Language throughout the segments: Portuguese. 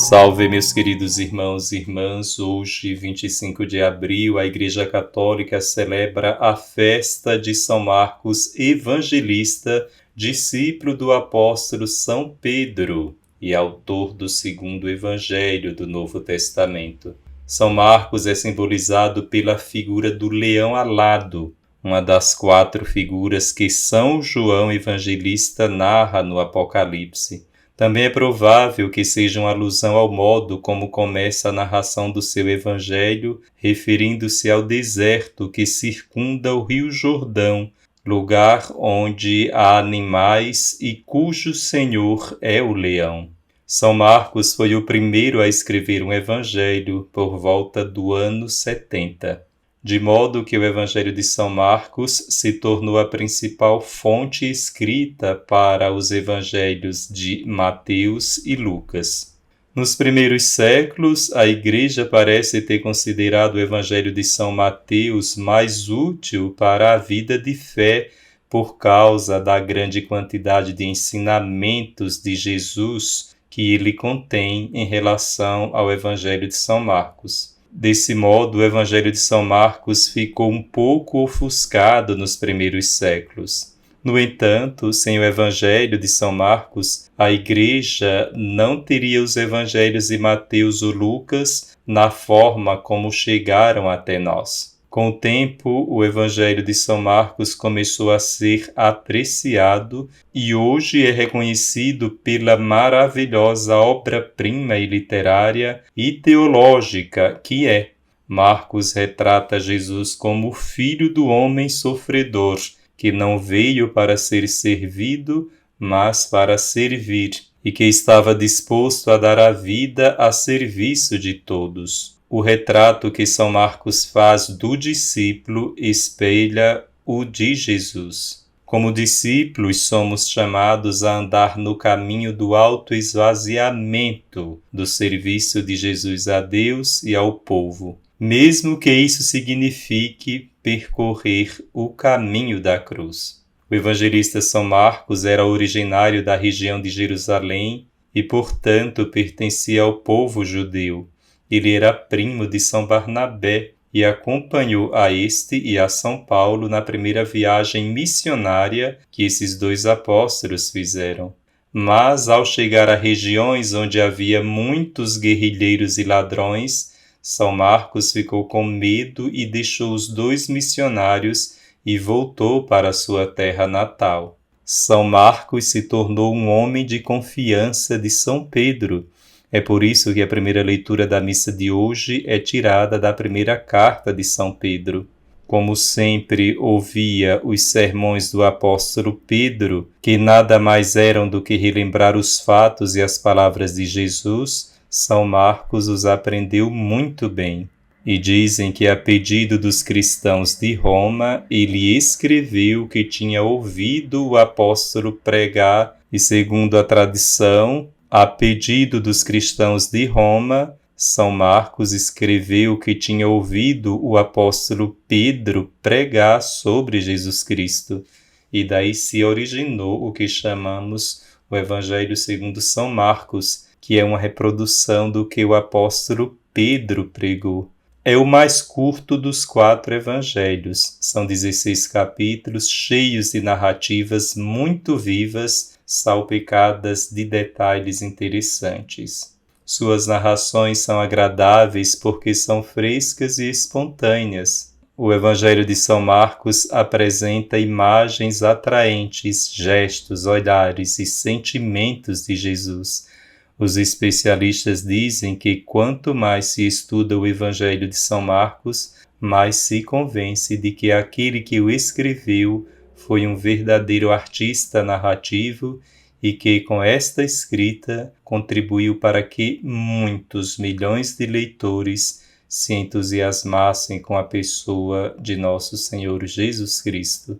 Salve, meus queridos irmãos e irmãs. Hoje, 25 de abril, a Igreja Católica celebra a festa de São Marcos Evangelista, discípulo do apóstolo São Pedro e autor do segundo Evangelho do Novo Testamento. São Marcos é simbolizado pela figura do leão alado, uma das 4 figuras que São João Evangelista narra no Apocalipse. Também é provável que seja uma alusão ao modo como começa a narração do seu evangelho, referindo-se ao deserto que circunda o Rio Jordão, lugar onde há animais e cujo senhor é o leão. São Marcos foi o primeiro a escrever um evangelho por volta do ano 70. De modo que o Evangelho de São Marcos se tornou a principal fonte escrita para os evangelhos de Mateus e Lucas. Nos primeiros séculos, a Igreja parece ter considerado o Evangelho de São Mateus mais útil para a vida de fé por causa da grande quantidade de ensinamentos de Jesus que ele contém em relação ao Evangelho de São Marcos. Desse modo, o Evangelho de São Marcos ficou um pouco ofuscado nos primeiros séculos. No entanto, sem o Evangelho de São Marcos, a Igreja não teria os Evangelhos de Mateus ou Lucas na forma como chegaram até nós. Com o tempo, o Evangelho de São Marcos começou a ser apreciado e hoje é reconhecido pela maravilhosa obra-prima e literária e teológica que é. Marcos retrata Jesus como o Filho do homem sofredor, que não veio para ser servido, mas para servir, e que estava disposto a dar a vida a serviço de todos. O retrato que São Marcos faz do discípulo espelha o de Jesus. Como discípulos, somos chamados a andar no caminho do autoesvaziamento, do serviço de Jesus a Deus e ao povo, mesmo que isso signifique percorrer o caminho da cruz. O evangelista São Marcos era originário da região de Jerusalém e, portanto, pertencia ao povo judeu. Ele era primo de São Barnabé e acompanhou a este e a São Paulo na primeira viagem missionária que esses 2 apóstolos fizeram. Mas, ao chegar a regiões onde havia muitos guerrilheiros e ladrões, São Marcos ficou com medo e deixou os 2 missionários e voltou para sua terra natal. São Marcos se tornou um homem de confiança de São Pedro. É por isso que a primeira leitura da missa de hoje é tirada da primeira carta de São Pedro. Como sempre ouvia os sermões do apóstolo Pedro, que nada mais eram do que relembrar os fatos e as palavras de Jesus, São Marcos os aprendeu muito bem. E dizem que, a pedido dos cristãos de Roma, ele escreveu que tinha ouvido o apóstolo pregar e, segundo a tradição, a pedido dos cristãos de Roma, São Marcos escreveu que tinha ouvido o apóstolo Pedro pregar sobre Jesus Cristo. E daí se originou o que chamamos o Evangelho segundo São Marcos, que é uma reprodução do que o apóstolo Pedro pregou. É o mais curto dos 4 evangelhos. São 16 capítulos cheios de narrativas muito vivas, salpicadas de detalhes interessantes. Suas narrações são agradáveis porque são frescas e espontâneas. O Evangelho de São Marcos apresenta imagens atraentes, gestos, olhares e sentimentos de Jesus. Os especialistas dizem que quanto mais se estuda o Evangelho de São Marcos, mais se convence de que aquele que o escreveu foi um verdadeiro artista narrativo e que, com esta escrita, contribuiu para que muitos milhões de leitores se entusiasmassem com a pessoa de nosso Senhor Jesus Cristo.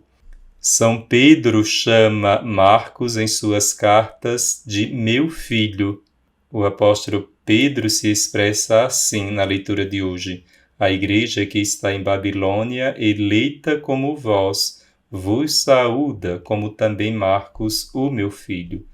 São Pedro chama Marcos em suas cartas de meu filho. O apóstolo Pedro se expressa assim na leitura de hoje: a igreja que está em Babilônia, eleita como vós, vos saúda, como também Marcos, o meu filho.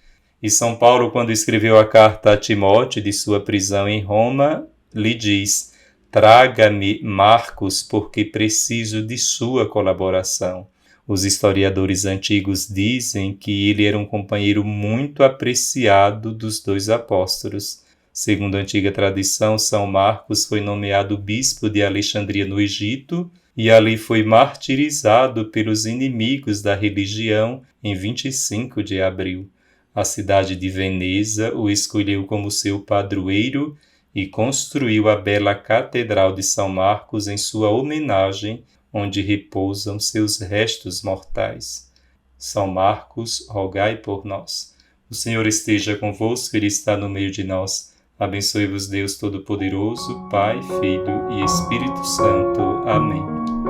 E São Paulo, quando escreveu a carta a Timóteo de sua prisão em Roma, lhe diz: traga-me Marcos, porque preciso de sua colaboração. Os historiadores antigos dizem que ele era um companheiro muito apreciado dos dois apóstolos. Segundo a antiga tradição, São Marcos foi nomeado bispo de Alexandria, no Egito, e ali foi martirizado pelos inimigos da religião em 25 de abril. A cidade de Veneza o escolheu como seu padroeiro e construiu a bela Catedral de São Marcos em sua homenagem, onde repousam seus restos mortais. São Marcos, rogai por nós. O Senhor esteja convosco, Ele está no meio de nós. Abençoe-vos Deus Todo-Poderoso, Pai, Filho e Espírito Santo. Amém.